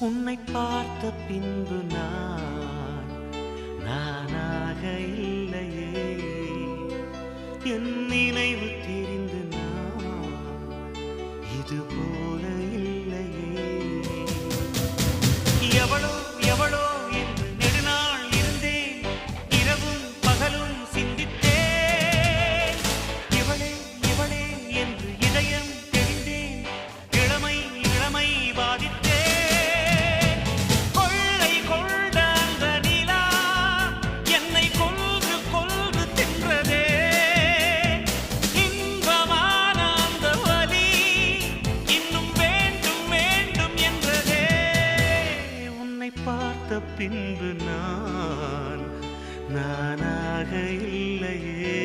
உன்னை பார்த்த பின்பு நானாக இல்லையே. என் நினைவு தெரிந்து இது போல இல்லையே. எவளோ எவளோ என்று நெடுநாள் இருந்தேன், இரவும் பகலும் சிந்தித்தேன். இவளே இவளே என்று இதயம் தெரிந்தேன், இளமை இளமை பாதித்தேன். கொள்ளை கொண்ட அந்த நிலா என்னை கொன்று கொன்று தின்றதே. இன்பமான அந்த வலி இன்னும் வேண்டும் வேண்டும் என்றதே. உன்னை பார்த்த பின்பு நானாக இல்லையே.